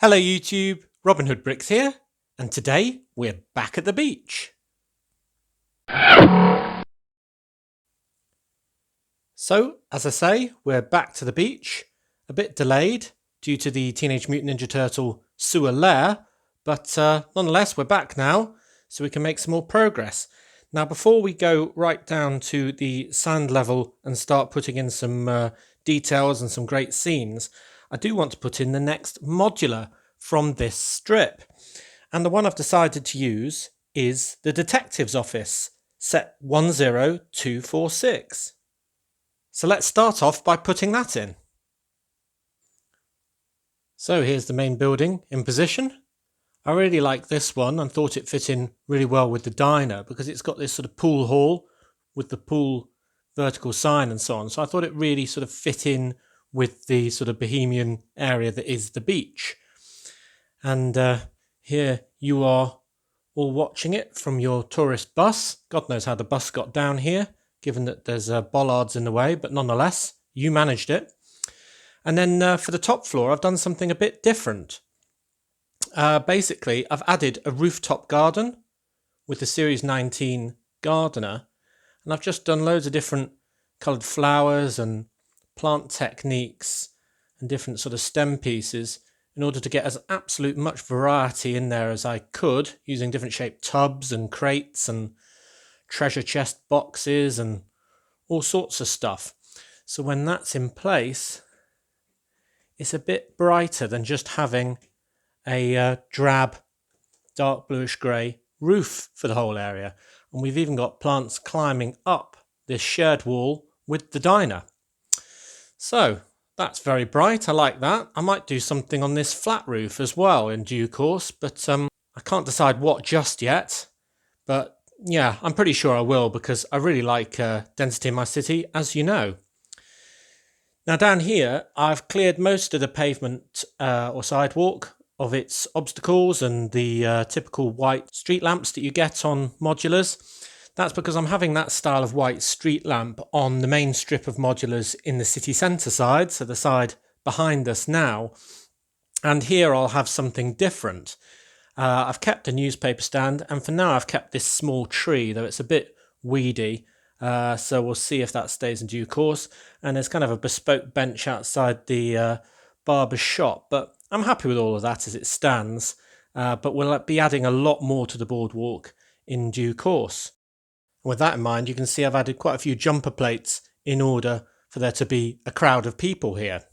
Hello YouTube, Robin Hood Bricks here, and today we're back at the beach. So, as I say, we're back to the beach, a bit delayed due to the Teenage Mutant Ninja Turtle sewer lair, but nonetheless we're back now, so we can make some more progress. Now before we go right down to the sand level and start putting in some details and some great scenes, I do want to put in the next modular from this strip. And the one I've decided to use is the Detective's Office, set 10246. So let's start off by putting that in. So here's the main building in position. I really like this one and thought it fit in really well with the diner because it's got this sort of pool hall with the pool vertical sign and so on. So I thought it really sort of fit in with the sort of bohemian area that is the beach. And here you are all watching it from your tourist bus. God knows how the bus got down here, given that there's bollards in the way, but nonetheless, you managed it. And then for the top floor, I've done something a bit different. Basically, I've added a rooftop garden with the Series 19 gardener, and I've just done loads of different coloured flowers and plant techniques and different sort of stem pieces in order to get as absolute much variety in there as I could, using different shaped tubs and crates and treasure chest boxes and all sorts of stuff. So when that's in place, it's a bit brighter than just having a drab, dark bluish grey roof for the whole area. And we've even got plants climbing up this shared wall with the diner. So that's very bright. I like that. I might do something on this flat roof as well in due course, but I can't decide what just yet. But yeah, I'm pretty sure I will because I really like density in my city, as you know. Now down here, I've cleared most of the pavement or sidewalk of its obstacles and the typical white street lamps that you get on modulars. That's because I'm having that style of white street lamp on the main strip of modulars in the city centre side, so the side behind us now. And here I'll have something different. I've kept a newspaper stand, and for now I've kept this small tree, though it's a bit weedy. So we'll see if that stays in due course. And there's kind of a bespoke bench outside the barber's shop, but I'm happy with all of that as it stands. But we'll be adding a lot more to the boardwalk in due course. With that in mind, you can see I've added quite a few jumper plates in order for there to be a crowd of people here.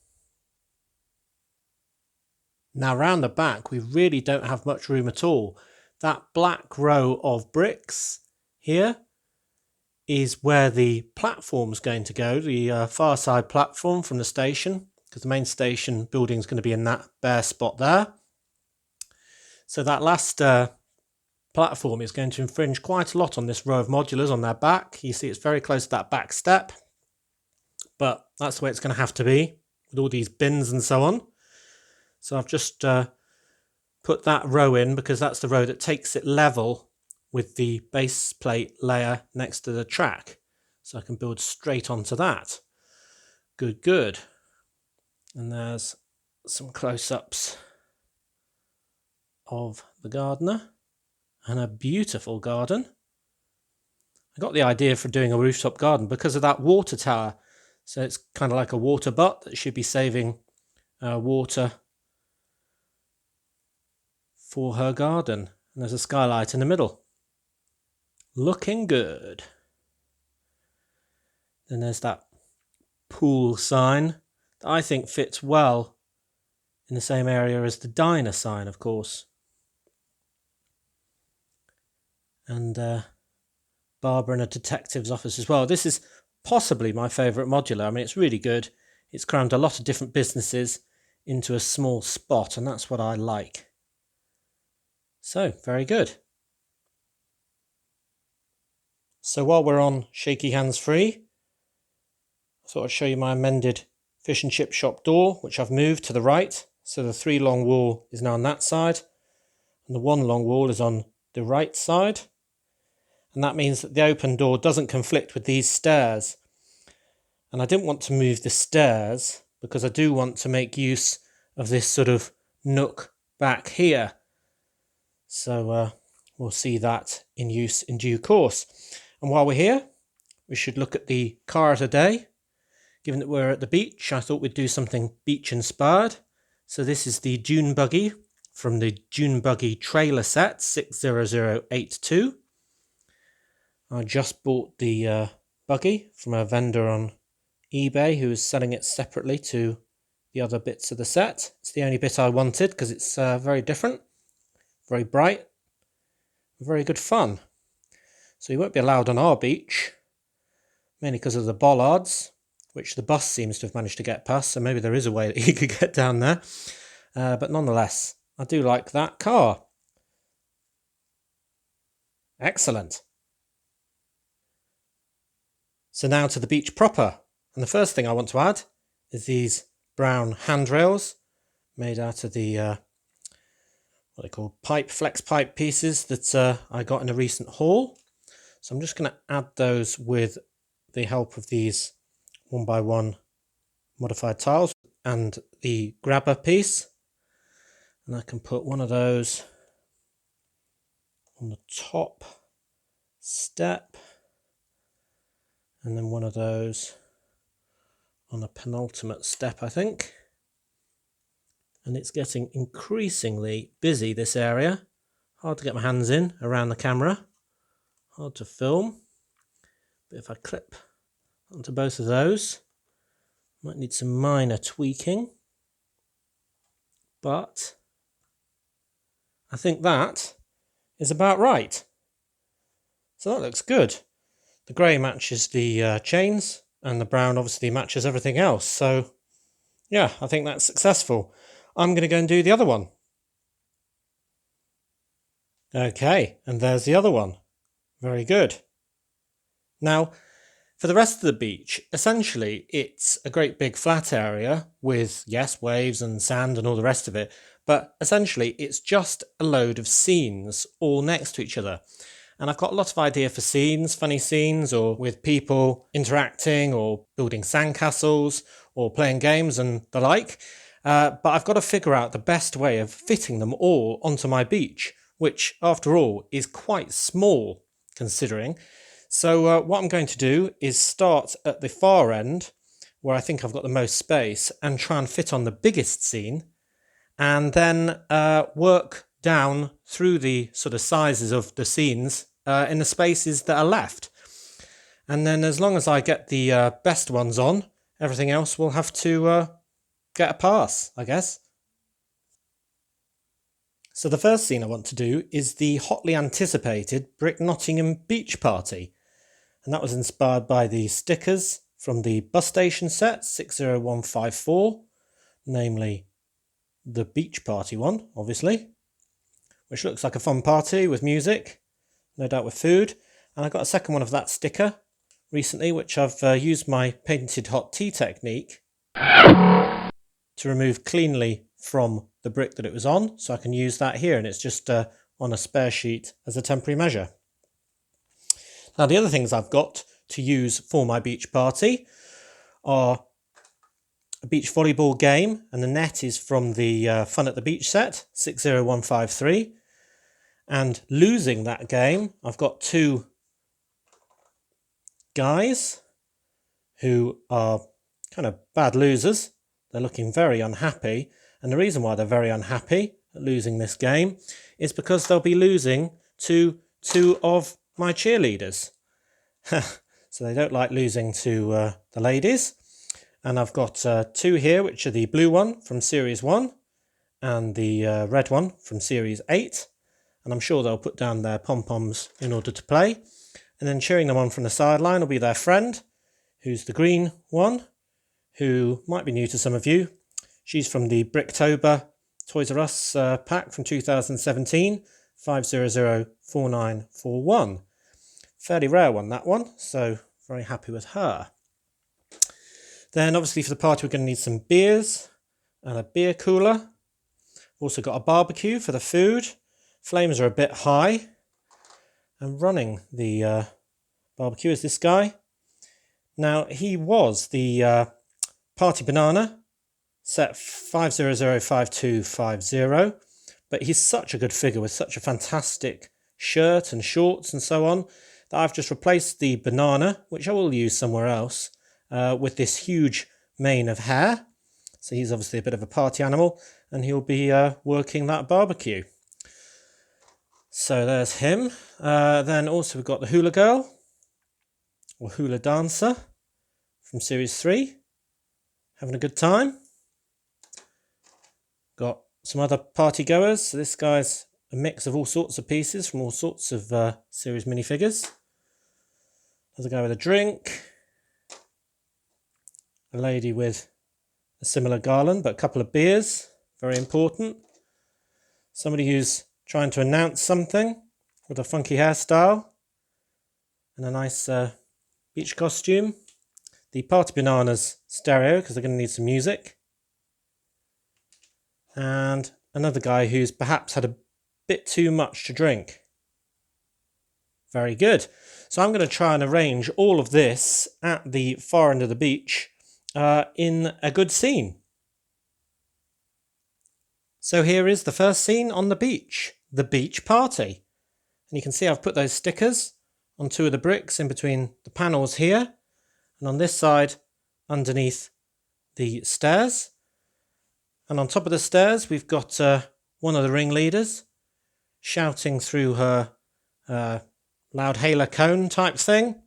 Now round the back, we really don't have much room at all. That black row of bricks here is where the platform's going to go, the far side platform from the station, because the main station building is going to be in that bare spot there. So that last platform is going to infringe quite a lot on this row of modulars on their back. You see it's very close to that back step, but that's the way it's going to have to be with all these bins and so on. So I've just put that row in because that's the row that takes it level with the base plate layer next to the track. So I can build straight onto that. Good, good. And there's some close-ups of the gardener. And a beautiful garden. I got the idea for doing a rooftop garden because of that water tower. So it's kind of like a water butt that should be saving water for her garden. And there's a skylight in the middle. Looking good. Then there's that pool sign that I think fits well in the same area as the diner sign, of course. And Barbara in a detective's office as well. This is possibly my favourite modular. I mean, it's really good. It's crammed a lot of different businesses into a small spot, and that's what I like. So, very good. So while we're on shaky hands free, I thought I'd show you my amended fish and chip shop door, which I've moved to the right. So the 3 long wall is now on that side, and the 1 long wall is on the right side. And that means that the open door doesn't conflict with these stairs. And I didn't want to move the stairs because I do want to make use of this sort of nook back here. So we'll see that in use in due course. And while we're here, we should look at the car of the day. Given that we're at the beach, I thought we'd do something beach inspired. So this is the Dune Buggy from the Dune Buggy trailer set 60082. I just bought the buggy from a vendor on eBay who is selling it separately to the other bits of the set. It's the only bit I wanted because it's very different, very bright, very good fun. So you won't be allowed on our beach, mainly because of the bollards, which the bus seems to have managed to get past, so maybe there is a way that you could get down there. But nonetheless, I do like that car. Excellent. So now to the beach proper. And the first thing I want to add is these brown handrails made out of the what they call flex pipe pieces that I got in a recent haul. So I'm just going to add those with the help of these 1x1 modified tiles and the grabber piece. And I can put one of those on the top step and then one of those on the penultimate step, I think. And it's getting increasingly busy, this area. Hard to get my hands in around the camera. Hard to film. But if I clip onto both of those, might need some minor tweaking. But I think that is about right. So that looks good. The grey matches the chains, and the brown obviously matches everything else. So yeah, I think that's successful. I'm going to go and do the other one. Okay, and there's the other one. Very good. Now, for the rest of the beach, essentially it's a great big flat area with, yes, waves and sand and all the rest of it, but essentially it's just a load of scenes all next to each other. And I've got a lot of idea for scenes, funny scenes, or with people interacting or building sandcastles or playing games and the like. But I've got to figure out the best way of fitting them all onto my beach, which after all is quite small considering. So what I'm going to do is start at the far end where I think I've got the most space and try and fit on the biggest scene, and then work down through the sort of sizes of the scenes in the spaces that are left. And then as long as I get the best ones on, everything else will have to get a pass, I guess. So the first scene I want to do is the hotly anticipated Brick Nottingham beach party. And that was inspired by the stickers from the bus station set 60154, namely the beach party one, obviously, which looks like a fun party with music, no doubt with food. And I got a second one of that sticker recently, which I've used my painted hot tea technique to remove cleanly from the brick that it was on, so I can use that here, and it's just on a spare sheet as a temporary measure. Now the other things I've got to use for my beach party are a beach volleyball game, and the net is from the Fun at the Beach set 60153. And losing that game, I've got two guys who are kind of bad losers. They're looking very unhappy, and the reason why they're very unhappy at losing this game is because they'll be losing to two of my cheerleaders. So they don't like losing to the ladies. And I've got two here, which are the blue one from Series 1 and the red one from Series 8. And I'm sure they'll put down their pom-poms in order to play. And then cheering them on from the sideline will be their friend, who's the green one, who might be new to some of you. She's from the Bricktober Toys R Us pack from 2017, 5004941. Fairly rare one, that one, so very happy with her. Then obviously for the party we're going to need some beers and a beer cooler. Also got a barbecue for the food. Flames are a bit high. And running the barbecue is this guy. Now he was the Party Banana set 5005250, but he's such a good figure with such a fantastic shirt and shorts and so on that I've just replaced the banana, which I will use somewhere else, with this huge mane of hair. So he's obviously a bit of a party animal, and he'll be working that barbecue. So there's him. Then also we've got the Hula Girl, or Hula Dancer, from Series 3. Having a good time. Got some other party goers. So this guy's a mix of all sorts of pieces from all sorts of series minifigures. There's a guy with a drink. A lady with a similar garland, but a couple of beers. Very important. Somebody who's trying to announce something with a funky hairstyle and a nice beach costume. The Party Bananas stereo, because they're going to need some music. And another guy who's perhaps had a bit too much to drink. Very good. So I'm going to try and arrange all of this at the far end of the beach in a good scene. So here is the first scene on the beach party. And you can see I've put those stickers on two of the bricks in between the panels here. And on this side, underneath the stairs. And on top of the stairs, we've got one of the ringleaders shouting through her loud hailer cone type thing.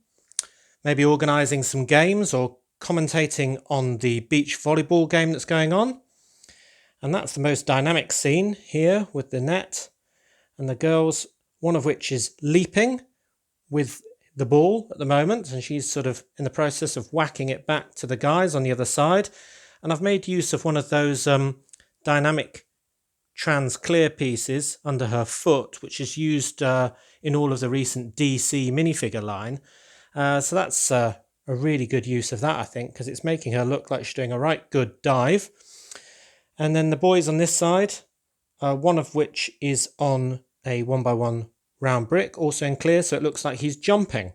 Maybe organising some games or commentating on the beach volleyball game that's going on. And that's the most dynamic scene here with the net and the girls, one of which is leaping with the ball at the moment, and she's sort of in the process of whacking it back to the guys on the other side. And I've made use of one of those dynamic trans clear pieces under her foot, which is used in all of the recent DC minifigure line. So that's a really good use of that, I think, because it's making her look like she's doing a right good dive. And then the boys on this side, one of which is on a 1x1 round brick, also in clear, so it looks like he's jumping.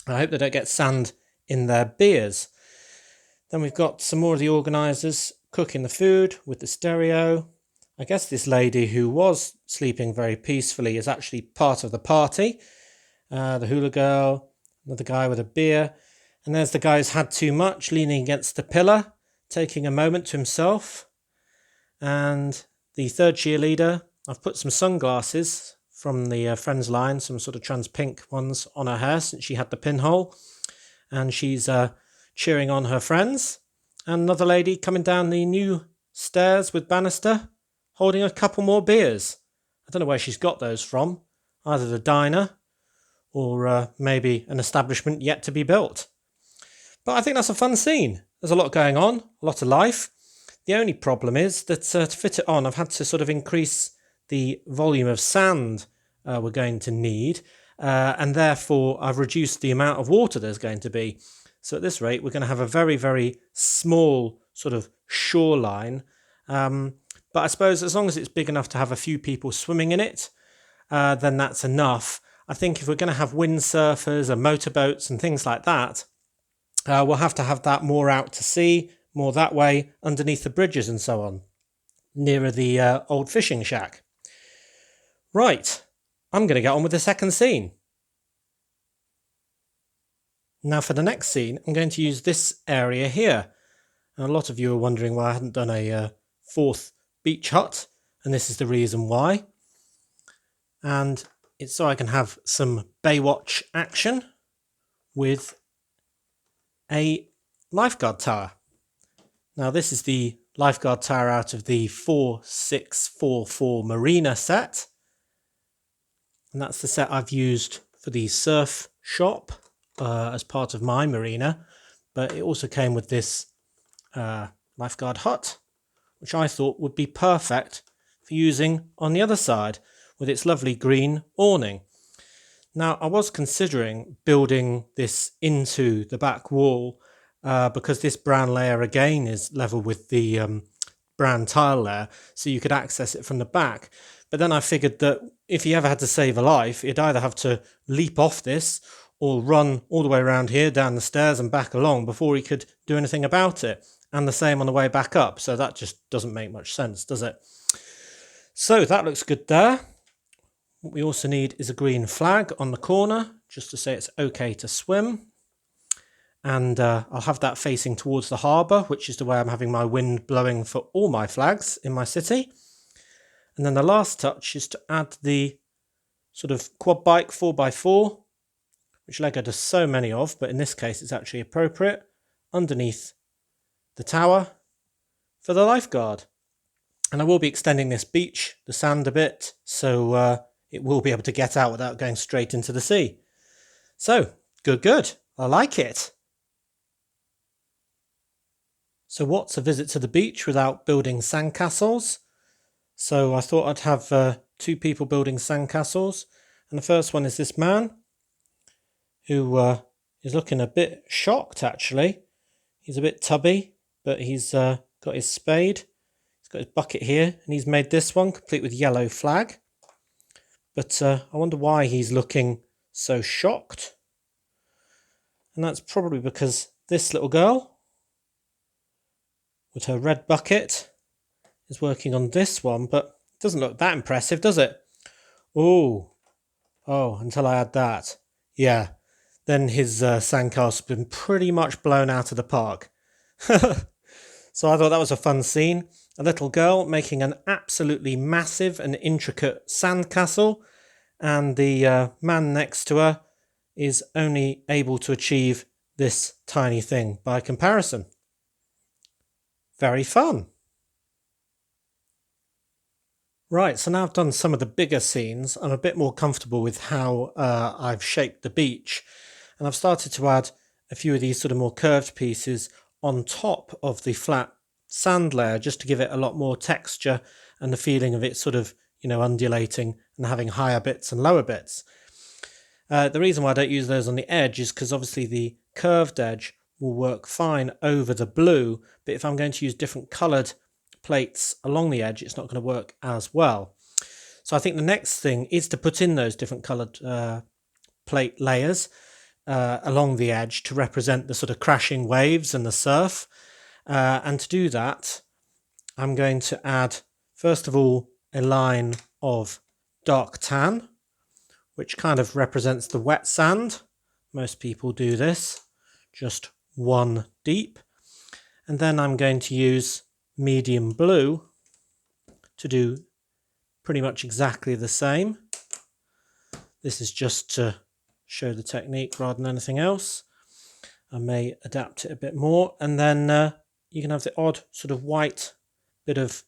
I hope they don't get sand in their beers. Then we've got some more of the organisers cooking the food with the stereo. I guess this lady who was sleeping very peacefully is actually part of the party. The Hula Girl, another guy with a beer. And there's the guy who's had too much, leaning against the pillar, taking a moment to himself. And the third cheerleader, I've put some sunglasses from the Friends line, some sort of trans pink ones on her hair since she had the pinhole. And she's cheering on her friends. And another lady coming down the new stairs with banister, holding a couple more beers. I don't know where she's got those from. Either the diner or maybe an establishment yet to be built. But I think that's a fun scene. There's a lot going on, a lot of life. The only problem is that to fit it on, I've had to sort of increase the volume of sand we're going to need. And therefore, I've reduced the amount of water there's going to be. So at this rate, we're going to have a very, very small sort of shoreline. But I suppose as long as it's big enough to have a few people swimming in it, then that's enough. I think if we're going to have windsurfers and motorboats and things like that, we'll have to have that more out to sea, more that way, underneath the bridges and so on, nearer the old fishing shack. Right, I'm going to get on with the second scene. Now for the next scene, I'm going to use this area here. And a lot of you are wondering why I hadn't done a fourth beach hut, and this is the reason why. And it's so I can have some Baywatch action with a Lifeguard Tower. Now this is the Lifeguard Tower out of the 4644 Marina set. And that's the set I've used for the surf shop as part of my marina. But it also came with this Lifeguard hut, which I thought would be perfect for using on the other side with its lovely green awning. Now, I was considering building this into the back wall because this brown layer again is level with the brown tile layer, so you could access it from the back. But then I figured that if he ever had to save a life, he'd either have to leap off this or run all the way around here, down the stairs and back along before he could do anything about it. And the same on the way back up. So that just doesn't make much sense, does it? So that looks good there. What we also need is a green flag on the corner, just to say it's okay to swim. And I'll have that facing towards the harbour, which is the way I'm having my wind blowing for all my flags in my city. And then the last touch is to add the sort of quad bike 4x4, which Lego does so many of, but in this case it's actually appropriate, underneath the tower for the lifeguard. And I will be extending this beach, the sand a bit, so it will be able to get out without going straight into the sea. So, good. I like it. So what's a visit to the beach without building sandcastles? So I thought I'd have 2 people building sandcastles. And the first one is this man, who is looking a bit shocked, actually. He's a bit tubby, but he's got his spade. He's got his bucket here, and he's made this one complete with yellow flag. But I wonder why he's looking so shocked. And that's probably because this little girl, with her red bucket, is working on this one, but it doesn't look that impressive, does it? Oh, until I add that. Yeah, then his sandcastle's been pretty much blown out of the park. So I thought that was a fun scene. A little girl making an absolutely massive and intricate sandcastle, and the man next to her is only able to achieve this tiny thing by comparison. Very fun. Right, so now I've done some of the bigger scenes, I'm a bit more comfortable with how I've shaped the beach, and I've started to add a few of these sort of more curved pieces on top of the flat sand layer, just to give it a lot more texture and the feeling of it sort of, undulating and having higher bits and lower bits. The reason why I don't use those on the edge is because obviously the curved edge will work fine over the blue, but if I'm going to use different coloured plates along the edge, it's not going to work as well. So I think the next thing is to put in those different coloured plate layers along the edge to represent the sort of crashing waves and the surf. And to do that, I'm going to add, first of all, a line of dark tan, which kind of represents the wet sand. Most people do this, just one deep. And then I'm going to use medium blue to do pretty much exactly the same. This is just to show the technique rather than anything else. I may adapt it a bit more, and then you can have the odd sort of white bit of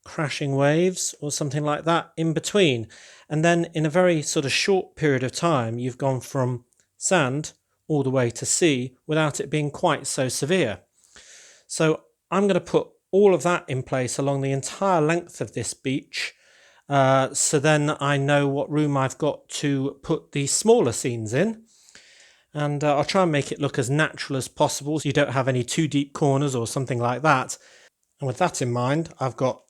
crashing waves or something like that in between. And then in a very sort of short period of time, you've gone from sand all the way to sea without it being quite so severe. So I'm going to put all of that in place along the entire length of this beach. So then I know what room I've got to put the smaller scenes in. And I'll try and make it look as natural as possible, so you don't have any too deep corners or something like that. And with that in mind, I've got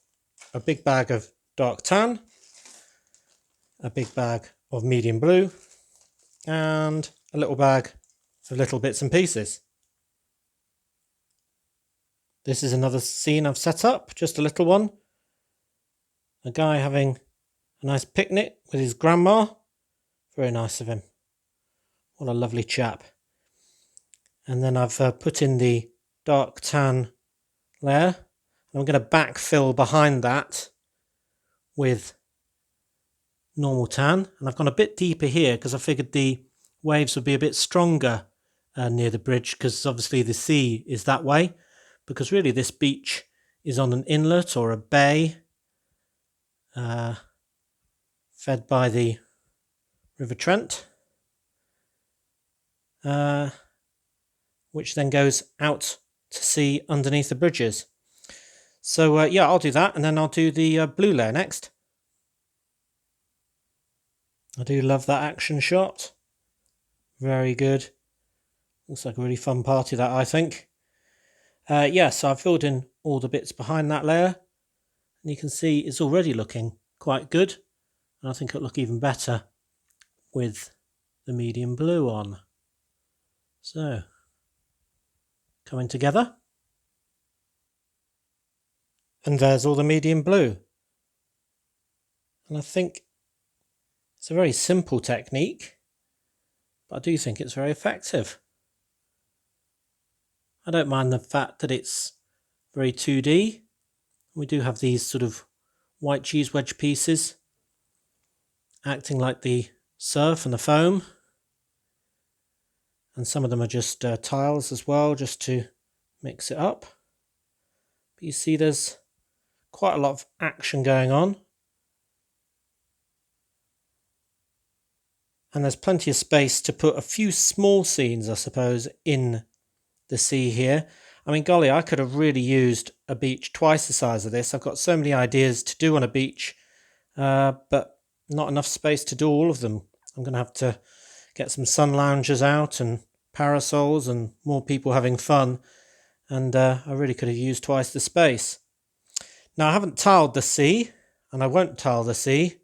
a big bag of dark tan, a big bag of medium blue, and a little bag of little bits and pieces. This is another scene I've set up, just a little one. A guy having a nice picnic with his grandma. Very nice of him. What a lovely chap. And then I've put in the dark tan layer. I'm going to backfill behind that with normal tan. And I've gone a bit deeper here because I figured the waves would be a bit stronger near the bridge, because obviously the sea is that way. Because really this beach is on an inlet or a bay fed by the River Trent, which then goes out to sea underneath the bridges. So yeah, I'll do that, and then I'll do the blue layer next. I do love that action shot. Very good. Looks like a really fun party, that, I think. Yeah, so I've filled in all the bits behind that layer, and you can see it's already looking quite good, and I think it'll look even better with the medium blue on. So, coming together. And there's all the medium blue. And I think it's a very simple technique, but I do think it's very effective. I don't mind the fact that it's very 2D. We do have these sort of white cheese wedge pieces acting like the surf and the foam. And some of them are just tiles as well, just to mix it up. But you see there's quite a lot of action going on. And there's plenty of space to put a few small scenes, I suppose, in the sea here. I mean, golly, I could have really used a beach twice the size of this. I've got so many ideas to do on a beach, but not enough space to do all of them. I'm going to have to get some sun loungers out and parasols and more people having fun. And I really could have used twice the space. Now, I haven't tiled the sea, and I won't tile the sea,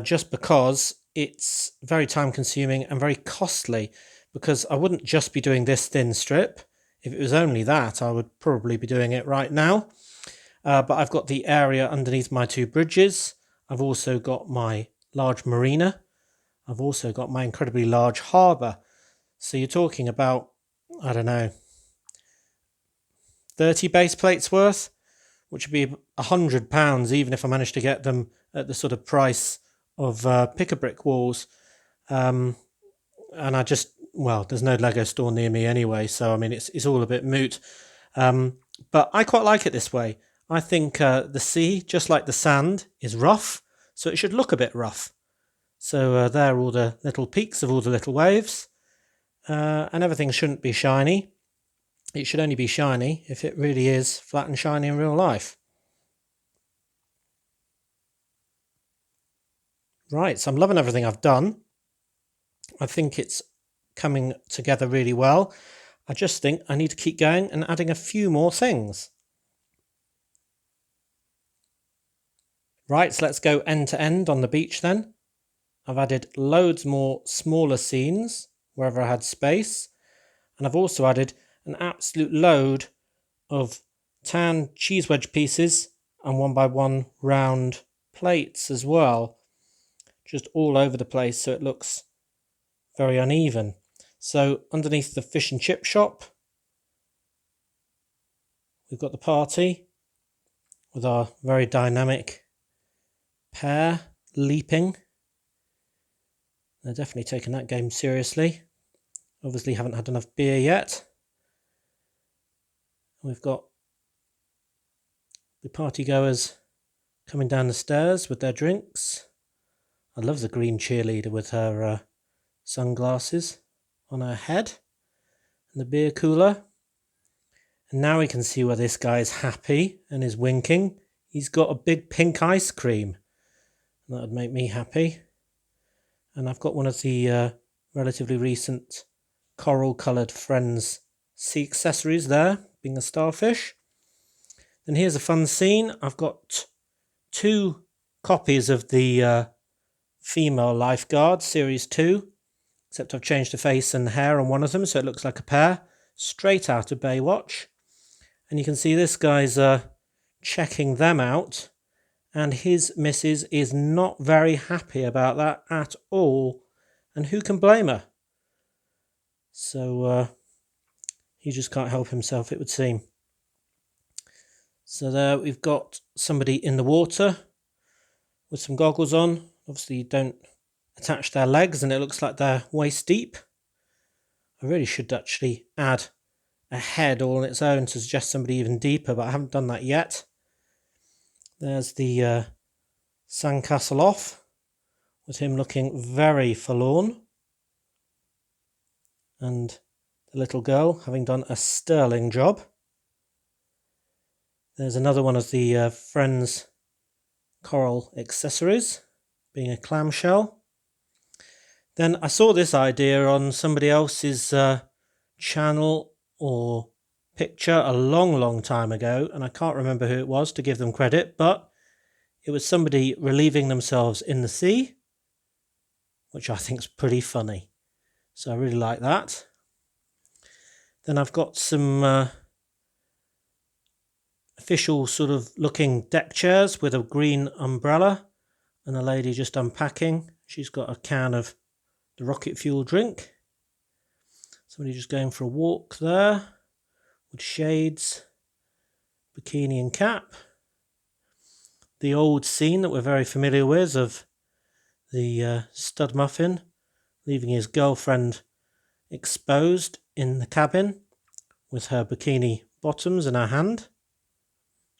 just because it's very time consuming and very costly, because I wouldn't just be doing this thin strip. If it was only that, I would probably be doing it right now. But I've got the area underneath my two bridges. I've also got my large marina. I've also got my incredibly large harbour. So you're talking about, I don't know, 30 base plates worth, which would be £100 even if I managed to get them at the sort of price of pick-a-brick walls. And I just, well, there's no Lego store near me anyway, so I mean it's all a bit moot. But I quite like it this way. I think the sea, just like the sand, is rough, so it should look a bit rough. So there are all the little peaks of all the little waves, and everything shouldn't be shiny. It should only be shiny if it really is flat and shiny in real life. Right, so I'm loving everything I've done. I think it's coming together really well. I just think I need to keep going and adding a few more things. Right, so let's go end to end on the beach then. I've added loads more smaller scenes wherever I had space. And I've also added an absolute load of tan cheese wedge pieces and 1x1 round plates as well. Just all over the place, so it looks very uneven. So underneath the fish and chip shop, we've got the party with our very dynamic pair leaping. They're definitely taking that game seriously. Obviously haven't had enough beer yet. We've got the party goers coming down the stairs with their drinks. I love the green cheerleader with her sunglasses on her head and the beer cooler. And now we can see where this guy's happy and is winking. He's got a big pink ice cream. That would make me happy. And I've got one of the relatively recent coral coloured Friends sea accessories there, being a starfish. And here's a fun scene. I've got 2 copies of the female Lifeguard Series 2, except I've changed the face and hair on one of them so it looks like a pair, straight out of Baywatch. And you can see this guy's checking them out, and his missus is not very happy about that at all, and who can blame her? So he just can't help himself, it would seem. So there we've got somebody in the water with some goggles on. Obviously you don't attach their legs and it looks like they're waist deep. I really should actually add a head all on its own to suggest somebody even deeper, but I haven't done that yet. There's the sandcastle off, with him looking very forlorn. And the little girl having done a sterling job. There's another one of the Friends coral accessories, being a clamshell. Then I saw this idea on somebody else's channel or picture a long time ago, and I can't remember who it was to give them credit, but it was somebody relieving themselves in the sea, which I think is pretty funny. So I really like that. Then I've got some official sort of looking deck chairs with a green umbrella and a lady just unpacking. She's got a can of the rocket fuel drink. Somebody just going for a walk there with shades, bikini and cap. The old scene that we're very familiar with of the stud muffin leaving his girlfriend exposed in the cabin with her bikini bottoms in her hand.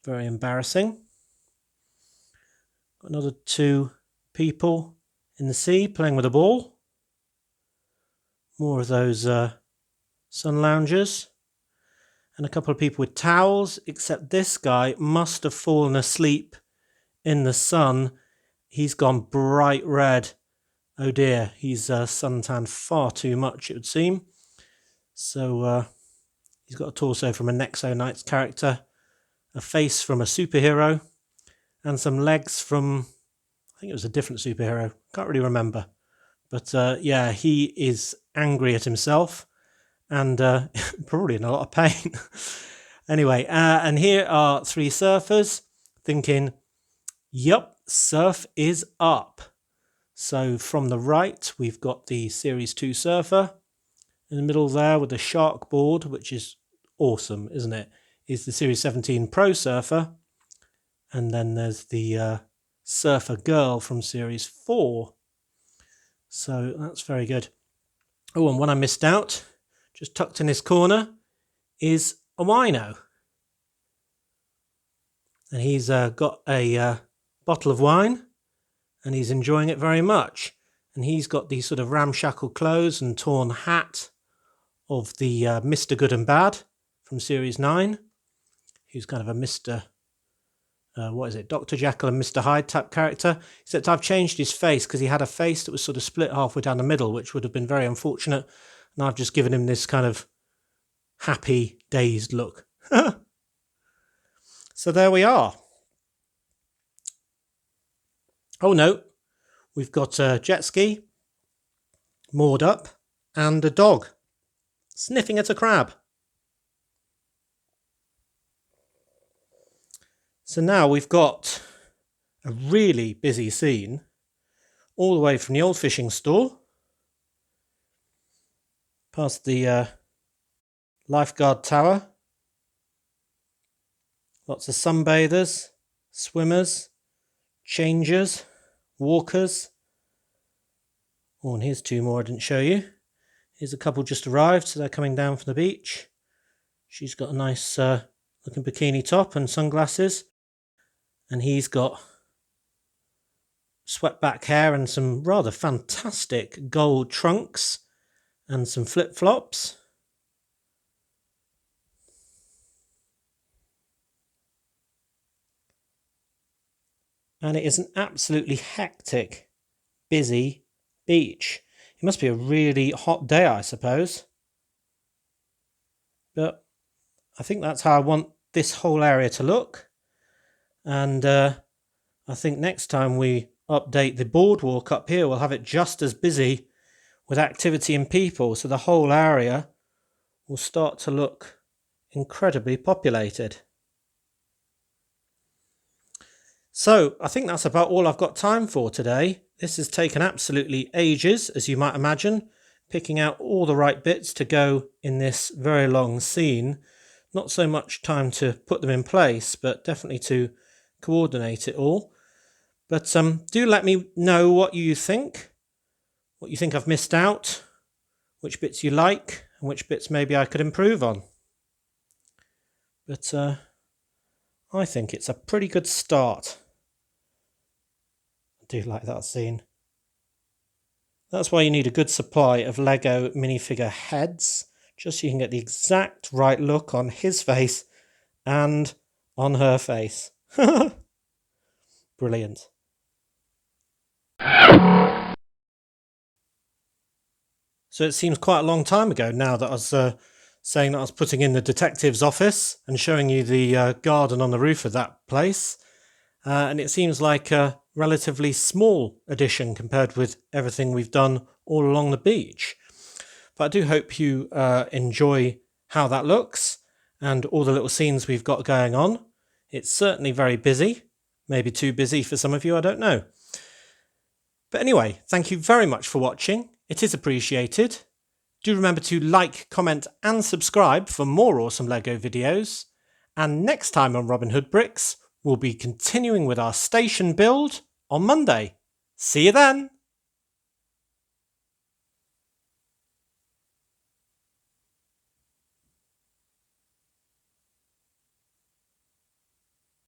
Very embarrassing. Got another two people in the sea playing with a ball. More of those sun loungers. And a couple of people with towels, except this guy must have fallen asleep in the sun. He's gone bright red. Oh dear, he's suntanned far too much, it would seem. So he's got a torso from a Nexo Knights character, a face from a superhero, and some legs from, I think it was a different superhero. Can't really remember. But yeah, he is angry at himself and probably in a lot of pain. Anyway, and here are three surfers thinking, yep, surf is up. So from the right, we've got the Series 2 surfer. In the middle there with the shark board, which is awesome, isn't it, is the Series 17 Pro surfer. And then there's the Surfer Girl from Series 4. So that's very good. Oh, and one I missed out, just tucked in his corner, is a wino. And he's got a bottle of wine, and he's enjoying it very much. And he's got these sort of ramshackle clothes and torn hat of the Mr. Good and Bad from Series 9, who's kind of a Mr. Dr. Jekyll and Mr. Hyde type character, except I've changed his face because he had a face that was sort of split halfway down the middle, which would have been very unfortunate, and I've just given him this kind of happy, dazed look. So there we are. Oh no, we've got a jet ski moored up and a dog sniffing at a crab. So now we've got a really busy scene all the way from the old fishing store past the Lifeguard Tower. Lots of sunbathers, swimmers, changers, walkers. Oh, and here's two more I didn't show you. Here's a couple just arrived, so they're coming down from the beach. She's got a nice looking bikini top and sunglasses. And he's got swept back hair and some rather fantastic gold trunks and some flip-flops. And it is an absolutely hectic, busy beach. It must be a really hot day, I suppose. But I think that's how I want this whole area to look. And I think next time we update the boardwalk up here, we'll have it just as busy with activity and people. So the whole area will start to look incredibly populated. So I think that's about all I've got time for today. This has taken absolutely ages, as you might imagine, picking out all the right bits to go in this very long scene. Not so much time to put them in place, but definitely to coordinate it all. But do let me know what you think I've missed out, which bits you like, and which bits maybe I could improve on. But I think it's a pretty good start. I do like that scene. That's why you need a good supply of Lego minifigure heads, just so you can get the exact right look on his face and on her face. Brilliant. So it seems quite a long time ago now that I was saying that I was putting in the detective's office and showing you the garden on the roof of that place. And it seems like a relatively small addition compared with everything we've done all along the beach. But I do hope you enjoy how that looks and all the little scenes we've got going on. It's certainly very busy, maybe too busy for some of you, I don't know. But anyway, thank you very much for watching. It is appreciated. Do remember to like, comment and subscribe for more awesome LEGO videos. And next time on Robin Hood Bricks, we'll be continuing with our station build on Monday. See you then!